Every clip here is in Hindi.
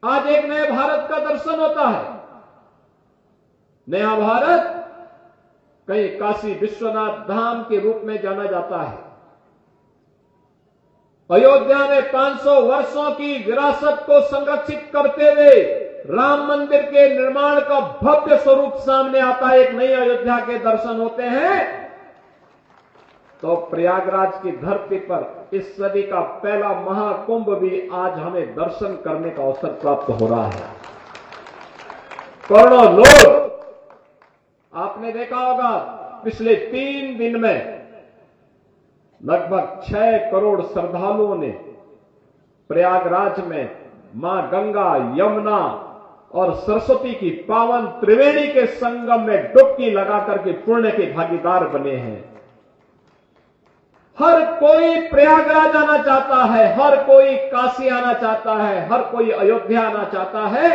आज एक नए भारत का दर्शन होता है। नया भारत कहीं काशी विश्वनाथ धाम के रूप में जाना जाता है। अयोध्या में 500 वर्षों की विरासत को संरक्षित करते हुए राम मंदिर के निर्माण का भव्य स्वरूप सामने आता है। एक नई अयोध्या के दर्शन होते हैं। तो प्रयागराज की धरती पर इस सदी का पहला महाकुंभ भी आज हमें दर्शन करने का अवसर प्राप्त हो रहा है। करोड़ों लोग, आपने देखा होगा पिछले 3 दिन में लगभग 6 करोड़ श्रद्धालुओं ने प्रयागराज में मां गंगा, यमुना और सरस्वती की पावन त्रिवेणी के संगम में डुबकी लगाकर के पुण्य के भागीदार बने हैं। हर कोई प्रयागराज आना चाहता है, हर कोई काशी आना चाहता है, हर कोई अयोध्या आना चाहता है।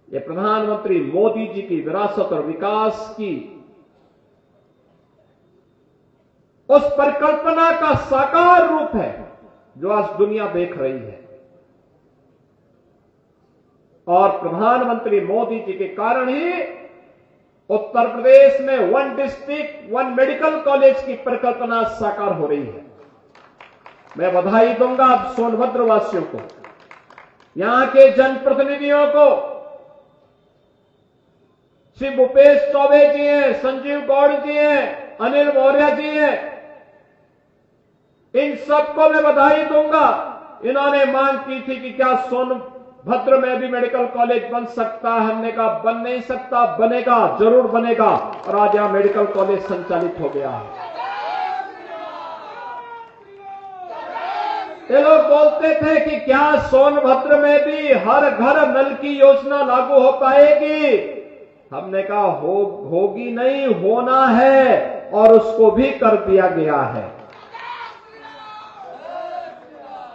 ये प्रधानमंत्री मोदी जी की विरासत और विकास की उस परिकल्पना का साकार रूप है जो आज दुनिया देख रही है। और प्रधानमंत्री मोदी जी के कारण ही उत्तर प्रदेश में 1 डिस्ट्रिक्ट 1 मेडिकल कॉलेज की परिकल्पना साकार हो रही है। मैं बधाई दूंगा सोनभद्र वासियों को, यहां के जनप्रतिनिधियों को। श्री भूपेश चौबे जी हैं, संजीव गौड़ जी हैं, अनिल मौर्य जी हैं, इन सबको मैं बधाई दूंगा। इन्होंने मांग की थी कि क्या सोनभद्र में भी मेडिकल कॉलेज बन सकता है। हमने कहा बन नहीं सकता, बनेगा, जरूर बनेगा। और आज यहां मेडिकल कॉलेज संचालित हो गया है। ये लोग बोलते थे कि क्या सोनभद्र में भी हर घर नल की योजना लागू हो पाएगी। हमने कहा होगी नहीं, होना है, और उसको भी कर दिया गया है।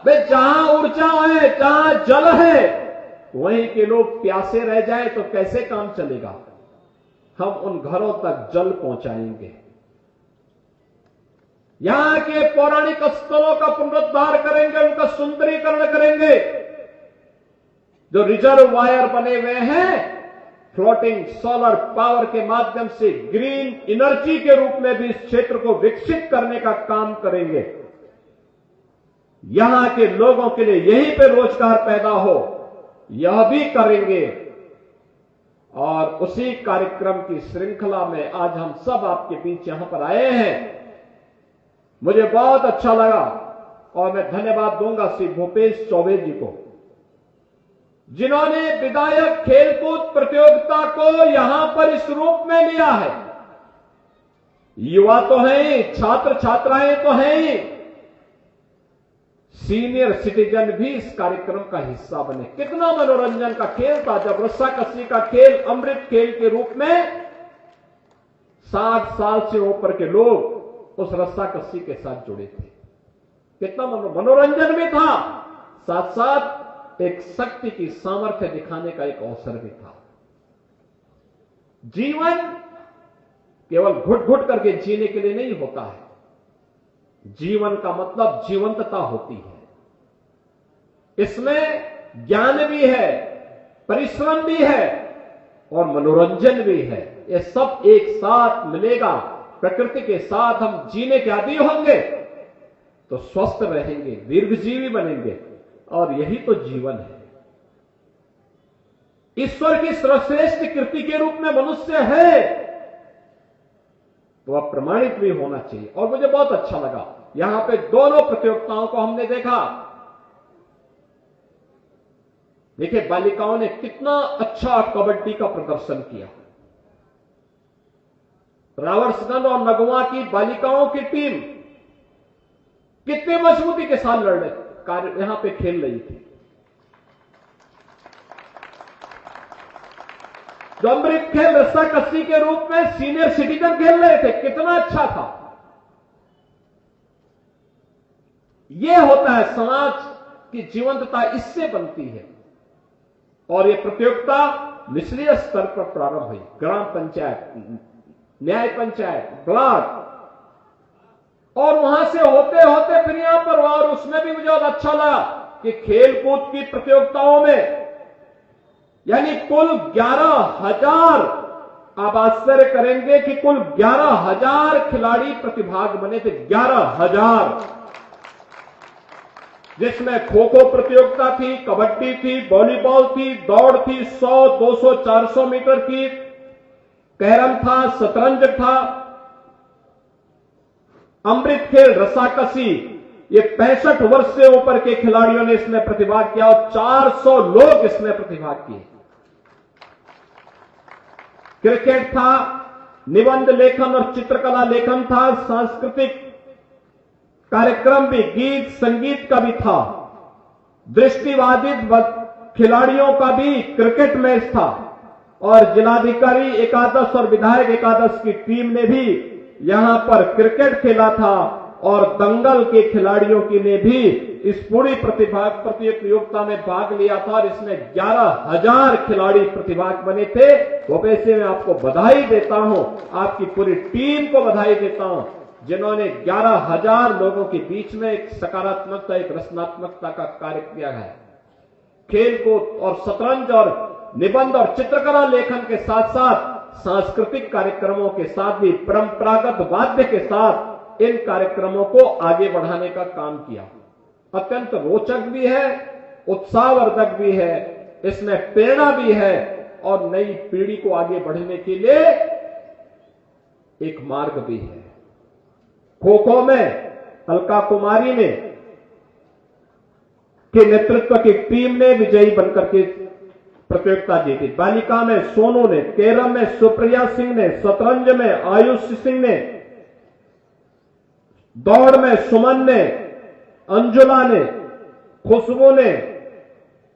वे जहां ऊर्जा है, जहां जल है, वहीं के लोग प्यासे रह जाएं तो कैसे काम चलेगा। हम उन घरों तक जल पहुंचाएंगे। यहां के पौराणिक स्थलों का पुनरुद्धार करेंगे, उनका सुंदरीकरण करेंगे। जो रिजर्वायर बने हुए हैं, फ्लोटिंग सोलर पावर के माध्यम से ग्रीन एनर्जी के रूप में भी इस क्षेत्र को विकसित करने का काम करेंगे। यहां के लोगों के लिए यहीं पे रोजगार पैदा हो, यह भी करेंगे। और उसी कार्यक्रम की श्रृंखला में आज हम सब आपके बीच यहां पर आए हैं। मुझे बहुत अच्छा लगा और मैं धन्यवाद दूंगा श्री भूपेश चौबे जी को, जिन्होंने विधायक खेलकूद प्रतियोगिता को यहां पर इस रूप में लिया है। युवा तो हैं, छात्र छात्राएं तो हैं, सीनियर सिटीजन भी इस कार्यक्रम का हिस्सा बने। कितना मनोरंजन का खेल था जब रस्साकसी का खेल अमृत खेल के रूप में 60 साल से ऊपर के लोग उस रस्साकसी के साथ जुड़े थे। कितना मनोरंजन भी था, साथ साथ एक शक्ति की सामर्थ्य दिखाने का एक अवसर भी था। जीवन केवल घुट घुट करके जीने के लिए नहीं होता है। जीवन का मतलब जीवंतता होती है। इसमें ज्ञान भी है, परिश्रम भी है और मनोरंजन भी है। ये सब एक साथ मिलेगा। प्रकृति के साथ हम जीने के आदी होंगे तो स्वस्थ रहेंगे, दीर्घजीवी बनेंगे, और यही तो जीवन है। ईश्वर की सर्वश्रेष्ठ कृति के रूप में मनुष्य है तो अब प्रमाणित भी होना चाहिए। और मुझे बहुत अच्छा लगा, यहां पे दोनों प्रतियोगिताओं को हमने देखा। देखिए बालिकाओं ने कितना अच्छा कबड्डी का प्रदर्शन किया। रावणसगंज और नगवा की बालिकाओं की टीम कितने मजबूती के साथ यहां पे खेल रही थी। जो अमृत खेल रस्साकसी के रूप में सीनियर सिटीजन खेल रहे थे, कितना अच्छा था। यह होता है समाज की जीवंतता, इससे बनती है। और यह प्रतियोगिता निचले स्तर पर प्रारंभ हुई, ग्राम पंचायत, न्याय पंचायत, ब्लॉक, और वहां से होते होते फिर यहां पर, और उसमें भी मुझे बहुत अच्छा लगा कि खेलकूद की प्रतियोगिताओं में यानी कुल 11,000, आप आश्चर्य करेंगे कि कुल 11,000 खिलाड़ी प्रतिभाग बने थे। 11,000, जिसमें खो खो प्रतियोगिता थी, कबड्डी थी, वॉलीबॉल थी, दौड़ थी, 100, 200, 400 मीटर की, कैरम था, शतरंज था, अमृत खेल, रस्साकसी। ये 65 वर्ष से ऊपर के खिलाड़ियों ने इसमें प्रतिभाग किया और 400 लोग इसमें प्रतिभाग किए। क्रिकेट था, निबंध लेखन और चित्रकला लेखन था, सांस्कृतिक कार्यक्रम भी, गीत संगीत का भी था, दृष्टिबाधित खिलाड़ियों का भी क्रिकेट मैच था और जिलाधिकारी एकादश और विधायक एकादश की टीम ने भी यहां पर क्रिकेट खेला था और दंगल के खिलाड़ियों की ने भी इस पूरी प्रतियोगिता में भाग लिया था और इसमें 11,000 खिलाड़ी प्रतिभाग बने थे। वो वैसे मैं आपको बधाई देता हूं, आपकी पूरी टीम को बधाई देता हूं, जिन्होंने 11,000 लोगों के बीच में एक सकारात्मकता, एक रचनात्मकता का कार्य किया है। खेलकूद और शतरंज और निबंध और चित्रकला लेखन के साथ साथ सांस्कृतिक कार्यक्रमों के साथ भी परंपरागत वाद्य के साथ इन कार्यक्रमों को आगे बढ़ाने का काम किया। अत्यंत रोचक भी है, उत्साहवर्धक भी है, इसमें प्रेरणा भी है और नई पीढ़ी को आगे बढ़ने के लिए एक मार्ग भी है। खो खो में अलका कुमारी ने के नेतृत्व की टीम ने विजयी बनकर के प्रतियोगिता जीती। बालिका में सोनू ने, कैरम में सुप्रिया सिंह ने, शतरंज में आयुष सिंह ने, दौड़ में सुमन ने, अंजुला ने, खुशबू ने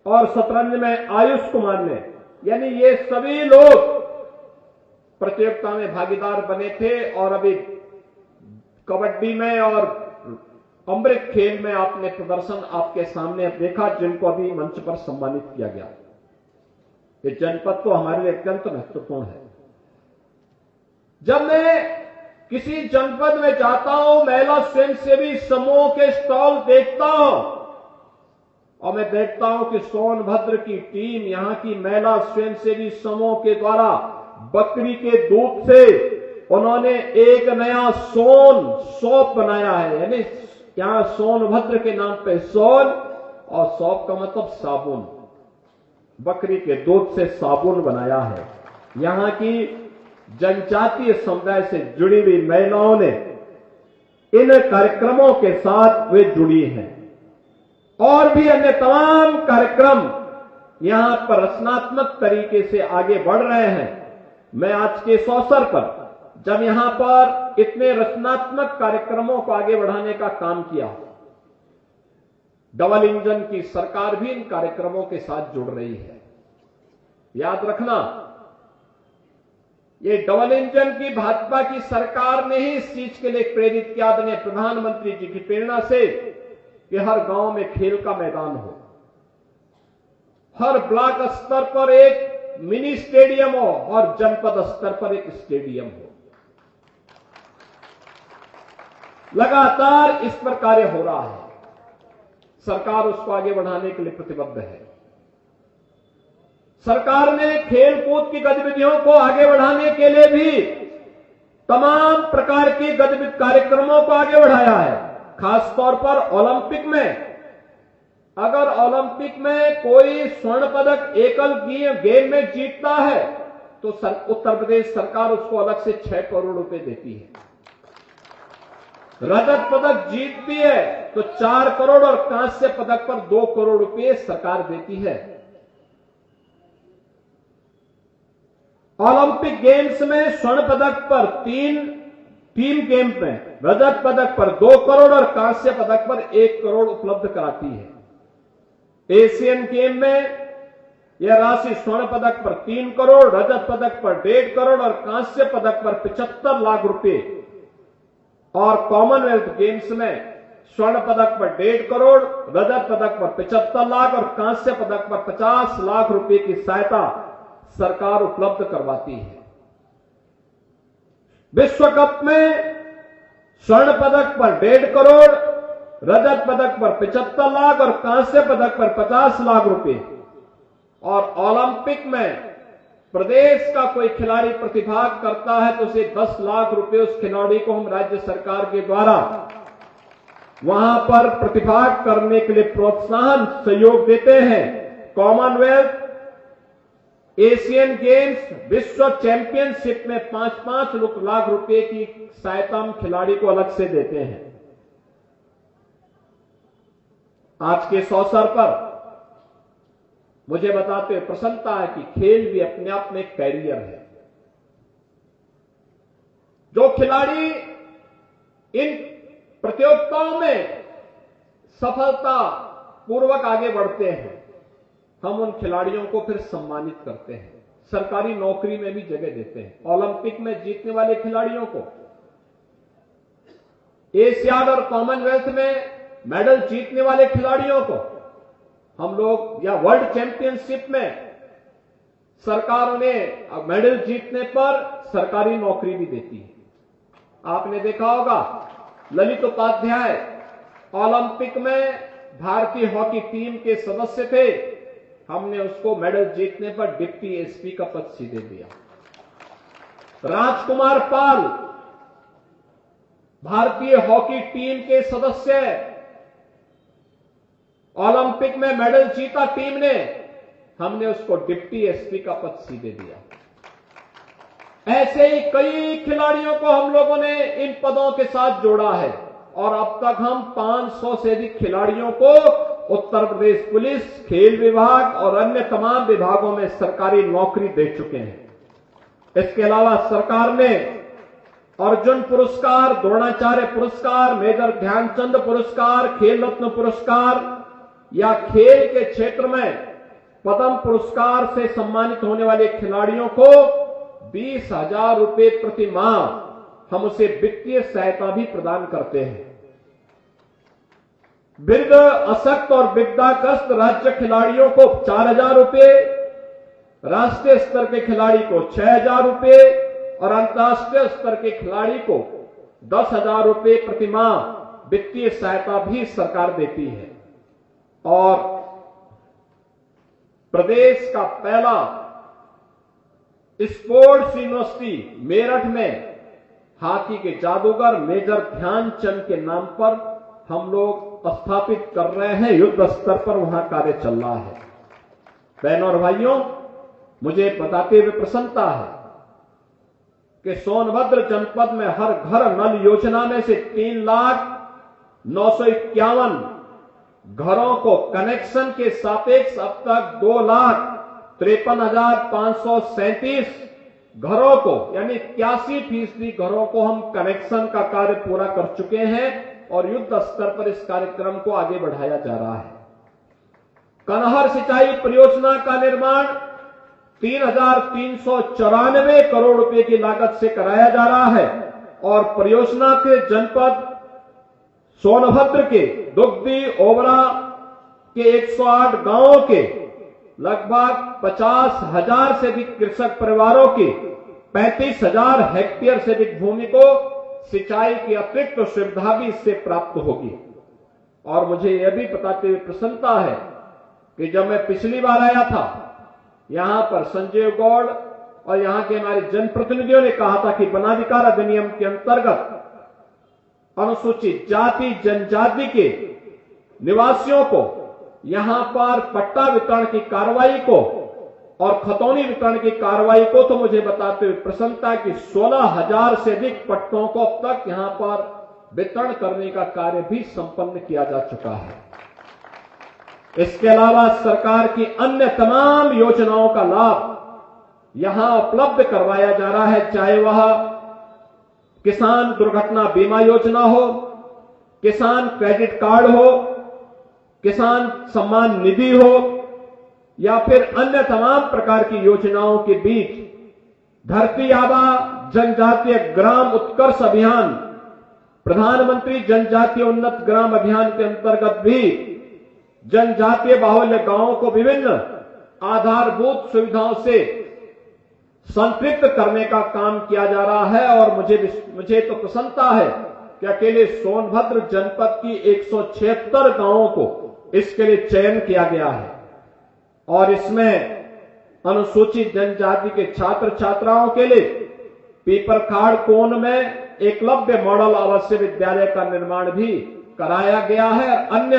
और शतरंज में आयुष कुमार ने, यानी ये सभी लोग प्रतियोगिता में भागीदार बने थे। और अभी कबड्डी में और अमृत खेल में आपने प्रदर्शन आपके सामने देखा, जिनको अभी मंच पर सम्मानित किया गया। ये जनपद तो हमारे लिए अत्यंत महत्वपूर्ण है। जब मैं किसी जनपद में जाता हूं, महिला स्वयंसेवी समूह के स्टॉल देखता हूं और मैं देखता हूं कि सोनभद्र की टीम, यहां की महिला स्वयंसेवी समूह के द्वारा बकरी के दूध से उन्होंने एक नया सोप बनाया है। यानी यहां सोनभद्र के नाम पे सोन और सौप का मतलब साबुन, बकरी के दूध से साबुन बनाया है। यहां की जनजातीय समुदाय से जुड़ी हुई महिलाओं ने इन कार्यक्रमों के साथ वे जुड़ी हैं और भी अन्य तमाम कार्यक्रम यहां पर रचनात्मक तरीके से आगे बढ़ रहे हैं। मैं आज के इस अवसर पर जब यहां पर इतने रचनात्मक कार्यक्रमों को आगे बढ़ाने का काम किया, डबल इंजन की सरकार भी इन कार्यक्रमों के साथ जुड़ रही है। याद रखना, ये डबल इंजन की भाजपा की सरकार ने ही इस चीज के लिए प्रेरित किया, आदरणीय प्रधानमंत्री जी की प्रेरणा से, कि हर गांव में खेल का मैदान हो, हर ब्लॉक स्तर पर एक मिनी स्टेडियम हो और जनपद स्तर पर एक स्टेडियम हो। लगातार इस पर कार्य हो रहा है। सरकार उसको आगे बढ़ाने के लिए प्रतिबद्ध है। सरकार ने खेल कूद की गतिविधियों को आगे बढ़ाने के लिए भी तमाम प्रकार की गतिविधि कार्यक्रमों को आगे बढ़ाया है। खासतौर पर ओलंपिक में, अगर ओलंपिक में कोई स्वर्ण पदक एकल गेम में जीतता है तो उत्तर प्रदेश सरकार उसको अलग से 6 करोड़ रुपए देती है। रजत पदक जीतती है तो 4 करोड़ और कांस्य पदक पर 2 करोड़ रुपए सरकार देती है। ओलंपिक गेम्स में स्वर्ण पदक पर टीम गेम में रजत पदक पर 2 करोड़ और कांस्य पदक पर 1 करोड़ उपलब्ध कराती है। एशियन गेम में यह राशि स्वर्ण पदक पर 3 करोड़, रजत पदक पर 1.5 करोड़ और कांस्य पदक पर 75 लाख रुपए, और कॉमनवेल्थ गेम्स में स्वर्ण पदक पर 1.5 करोड़, रजत पदक पर 75 लाख और कांस्य पदक पर 50 लाख रुपए की सहायता सरकार उपलब्ध करवाती है। विश्व कप में स्वर्ण पदक पर 1.5 करोड़, रजत पदक पर 75 लाख और कांस्य पदक पर 50 लाख रुपए। और ओलंपिक में प्रदेश का कोई खिलाड़ी प्रतिभाग करता है तो उसे 10 लाख रुपए उस खिलाड़ी को हम राज्य सरकार के द्वारा वहां पर प्रतिभाग करने के लिए प्रोत्साहन सहयोग देते हैं। कॉमनवेल्थ, एशियन गेम्स, विश्व चैंपियनशिप में 5-5 लाख रुपए की सहायता हम खिलाड़ी को अलग से देते हैं। आज के इस अवसर पर मुझे बताते हुए प्रसन्नता है कि खेल भी अपने आप में एक कैरियर है। जो खिलाड़ी इन प्रतियोगिताओं में सफलता पूर्वक आगे बढ़ते हैं, हम उन खिलाड़ियों को फिर सम्मानित करते हैं, सरकारी नौकरी में भी जगह देते हैं। ओलंपिक में जीतने वाले खिलाड़ियों को, एशियाड और कॉमनवेल्थ में मेडल जीतने वाले खिलाड़ियों को हम लोग, या वर्ल्ड चैंपियनशिप में सरकार उन्हें मेडल जीतने पर सरकारी नौकरी भी देती है। आपने देखा होगा ललित उपाध्याय ओलंपिक में भारतीय हॉकी टीम के सदस्य थे, हमने उसको मेडल जीतने पर डिप्टी एसपी का पद सीधे दिया। राजकुमार पाल भारतीय हॉकी टीम के सदस्य, ओलंपिक में मेडल जीता टीम ने, हमने उसको डिप्टी एसपी का पद सीधे दिया। ऐसे ही कई खिलाड़ियों को हम लोगों ने इन पदों के साथ जोड़ा है और अब तक हम 500 से अधिक खिलाड़ियों को उत्तर प्रदेश पुलिस, खेल विभाग और अन्य तमाम विभागों में सरकारी नौकरी दे चुके हैं। इसके अलावा सरकार ने अर्जुन पुरस्कार, द्रोणाचार्य पुरस्कार, मेजर ध्यानचंद पुरस्कार, खेल रत्न पुरस्कार या खेल के क्षेत्र में पद्म पुरस्कार से सम्मानित होने वाले खिलाड़ियों को 20,000 रुपए प्रति माह हम उसे वित्तीय सहायता भी प्रदान करते हैं। वृद्ध, अशक्त और विकलांगग्रस्त राज्य खिलाड़ियों को 4,000 रुपए, राष्ट्रीय स्तर के खिलाड़ी को 6,000 रुपए और अंतर्राष्ट्रीय स्तर के खिलाड़ी को 10,000 रुपए प्रति माह वित्तीय सहायता भी सरकार देती है। और प्रदेश का पहला स्पोर्ट्स यूनिवर्सिटी मेरठ में हॉकी के जादूगर मेजर ध्यानचंद के नाम पर हम लोग स्थापित कर रहे हैं। युद्ध स्तर पर वहां कार्य चल रहा है। बहनों और भाइयों, मुझे बताते हुए प्रसन्नता है कि सोनभद्र जनपद में हर घर नल योजना में से 3,951 घरों को कनेक्शन के सापेक्ष अब तक 2,53,537 घरों को, यानी 81% घरों को हम कनेक्शन का कार्य पूरा कर चुके हैं और युद्ध स्तर पर इस कार्यक्रम को आगे बढ़ाया जा रहा है। कनहर सिंचाई परियोजना का निर्माण 3,394 करोड़ रुपए की लागत से कराया जा रहा है और परियोजना के जनपद सोनभद्र के दुग्धी ओबरा के 108 गांवों के लगभग 50,000 से अधिक कृषक परिवारों की 35,000 हेक्टेयर से अधिक भूमि को सिंचाई की अतिरिक्त सुविधा भी इससे प्राप्त होगी। और मुझे यह भी बताते हुए प्रसन्नता है कि जब मैं पिछली बार आया था, यहां पर संजय गौड़ और यहां के हमारे जनप्रतिनिधियों ने कहा था कि वनाधिकार अधिनियम के अंतर्गत अनुसूचित जाति जनजाति के निवासियों को यहां पर पट्टा वितरण की कार्रवाई को और खतौनी वितरण की कार्रवाई को, तो मुझे बताते हुए प्रसन्नता कि 16,000 से अधिक पट्टों को अब तक यहां पर वितरण करने का कार्य भी संपन्न किया जा चुका है। इसके अलावा सरकार की अन्य तमाम योजनाओं का लाभ यहां उपलब्ध करवाया जा रहा है, चाहे वह किसान दुर्घटना बीमा योजना हो, किसान क्रेडिट कार्ड हो, किसान सम्मान निधि हो या फिर अन्य तमाम प्रकार की योजनाओं के बीच धरती आबा जनजातीय ग्राम उत्कर्ष अभियान, प्रधानमंत्री जनजातीय उन्नत ग्राम अभियान के अंतर्गत भी जनजातीय बाहुल्य गांवों को विभिन्न आधारभूत सुविधाओं से संतृप्त करने का काम किया जा रहा है। और मुझे तो प्रसन्नता है कि अकेले सोनभद्र जनपद की 176 गांवों को इसके लिए चयन किया गया है और इसमें अनुसूचित जनजाति के छात्र छात्राओं के लिए पीपरखाड़ कोन में एकलव्य मॉडल आवासीय विद्यालय का निर्माण भी कराया गया है। अन्य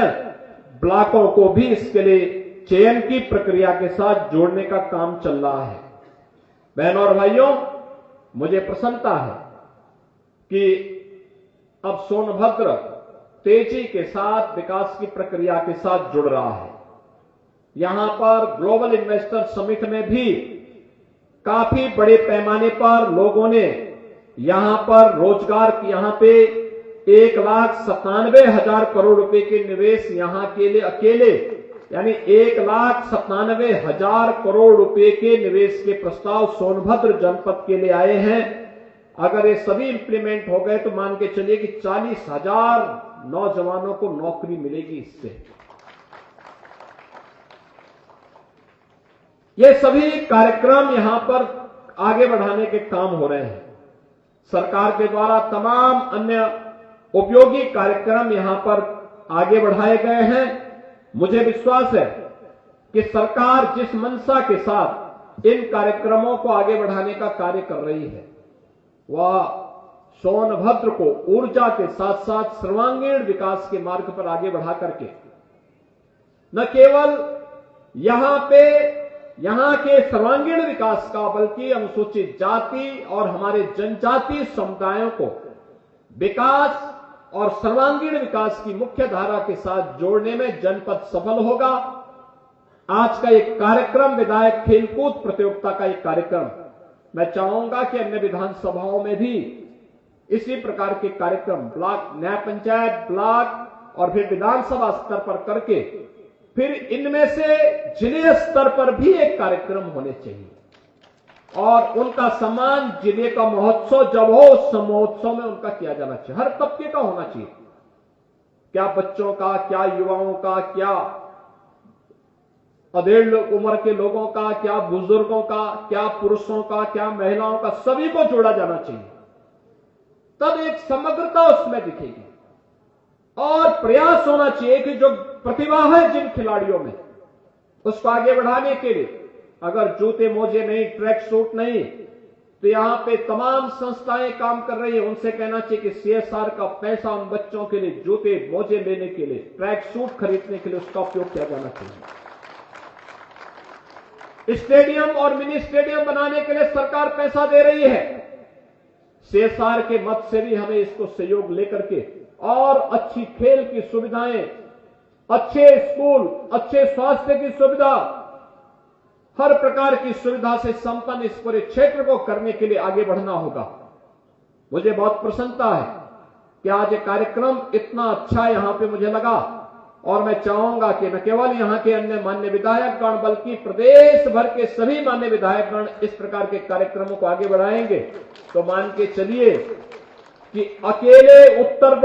ब्लॉकों को भी इसके लिए चयन की प्रक्रिया के साथ जोड़ने का काम चल रहा है। बहनों और भाइयों, मुझे प्रसन्नता है कि अब सोनभद्र तेजी के साथ विकास की प्रक्रिया के साथ जुड़ रहा है। यहां पर ग्लोबल इन्वेस्टर समिट में भी काफी बड़े पैमाने पर लोगों ने यहां पर रोजगार की, यहां पे 1,97,000 करोड़ रुपए के निवेश यहां के लिए अकेले यानी 1,97,000 करोड़ रुपए के निवेश के प्रस्ताव सोनभद्र जनपद के लिए आए हैं। अगर ये सभी इंप्लीमेंट हो गए तो मान के चलिए कि 40,000 नौजवानों को नौकरी मिलेगी इससे। ये सभी कार्यक्रम यहां पर आगे बढ़ाने के काम हो रहे हैं। सरकार के द्वारा तमाम अन्य उपयोगी कार्यक्रम यहां पर आगे बढ़ाए गए हैं। मुझे विश्वास है कि सरकार जिस मंशा के साथ इन कार्यक्रमों को आगे बढ़ाने का कार्य कर रही है, वह सोनभद्र को ऊर्जा के साथ साथ सर्वांगीण विकास के मार्ग पर आगे बढ़ा करके न केवल यहां के सर्वांगीण विकास का बल्कि अनुसूचित जाति और हमारे जनजातीय समुदायों को विकास और सर्वांगीण विकास की मुख्य धारा के साथ जोड़ने में जनपद सफल होगा। आज का एक कार्यक्रम विधायक खेलकूद प्रतियोगिता का एक कार्यक्रम, मैं चाहूंगा कि अन्य विधानसभाओं में भी इसी प्रकार के कार्यक्रम ब्लॉक, न्याय पंचायत, ब्लॉक और फिर विधानसभा स्तर पर करके फिर इनमें से जिले स्तर पर भी एक कार्यक्रम होने चाहिए और उनका सम्मान जिले का महोत्सव जब हो उस महोत्सव में उनका किया जाना चाहिए। हर तबके का होना चाहिए, क्या बच्चों का, क्या युवाओं का, क्या अधेड़ उम्र के लोगों का, क्या बुजुर्गों का, क्या पुरुषों का, क्या महिलाओं का, सभी को जोड़ा जाना चाहिए। तब एक समग्रता उसमें दिखेगी और प्रयास होना चाहिए कि जो प्रतिभा है जिन खिलाड़ियों में उसको आगे बढ़ाने के लिए अगर जूते मोजे नहीं, ट्रैक सूट नहीं, तो यहां पे तमाम संस्थाएं काम कर रही है। उनसे कहना चाहिए कि सीएसआर का पैसा उन बच्चों के लिए जूते मोजे लेने के लिए, ट्रैक सूट खरीदने के लिए उसका उपयोग किया जाना चाहिए। स्टेडियम और मिनी स्टेडियम बनाने के लिए सरकार पैसा दे रही है। सीएसआर के मत से भी हमें इसको सहयोग लेकर के और अच्छी खेल की सुविधाएं, अच्छे स्कूल, अच्छे स्वास्थ्य की सुविधा, हर प्रकार की सुविधा से संपन्न इस पूरे क्षेत्र को करने के लिए आगे बढ़ना होगा। मुझे बहुत प्रसन्नता है कि आज ये कार्यक्रम इतना अच्छा यहां पे मुझे लगा और मैं चाहूंगा कि न केवल यहां के अन्य मान्य विधायकगण बल्कि प्रदेश भर के सभी मान्य विधायकगण इस प्रकार के कार्यक्रमों को आगे बढ़ाएंगे तो मान के चलिए कि अकेले उत्तर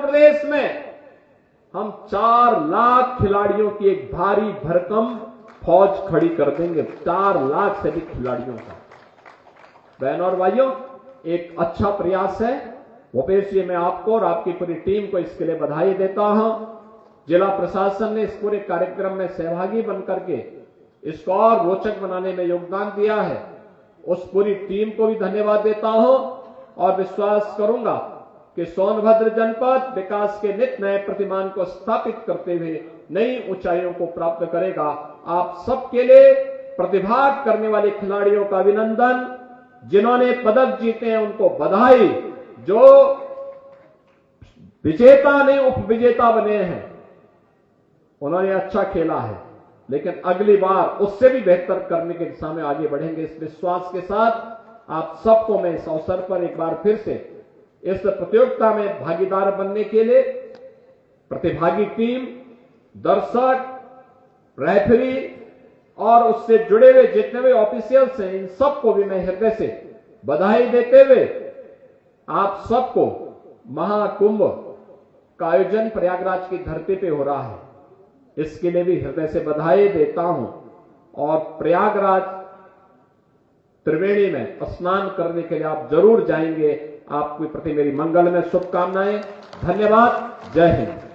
प्रदेश में हम 4 लाख खिलाड़ियों की एक भारी भरकम फौज खड़ी कर देंगे, 4 लाख से अधिक खिलाड़ियों का। बहनों और भाइयों, एक अच्छा प्रयास है। भूपेश जी, मैं आपको और आपकी पूरी टीम को इसके लिए बधाई देता हूं। जिला प्रशासन ने इस पूरे कार्यक्रम में सहभागी बनकर के इसको और रोचक बनाने में योगदान दिया है। उस पूरी टीम को भी धन्यवाद देता हूं और विश्वास करूंगा कि सोनभद्र जनपद विकास के नित नए प्रतिमान को स्थापित करते हुए नई ऊंचाइयों को प्राप्त करेगा। आप सबके लिए प्रतिभाग करने वाले खिलाड़ियों का अभिनंदन, जिन्होंने पदक जीते हैं उनको बधाई, जो विजेता नहीं उपविजेता बने हैं उन्होंने अच्छा खेला है, लेकिन अगली बार उससे भी बेहतर करने की दिशा में आगे बढ़ेंगे। इस विश्वास के साथ आप सबको मैं इस अवसर पर एक बार फिर से इस प्रतियोगिता में भागीदार बनने के लिए प्रतिभागी टीम, दर्शक, रेफरी और उससे जुड़े हुए जितने भी ऑफिशियल्स हैं, इन सबको भी मैं हृदय से बधाई देते हुए आप सबको महाकुंभ का आयोजन प्रयागराज की धरती पे हो रहा है, इसके लिए भी हृदय से बधाई देता हूं और प्रयागराज त्रिवेणी में स्नान करने के लिए आप जरूर जाएंगे। आपके प्रति मेरी मंगल में शुभकामनाएं। धन्यवाद। जय हिंद।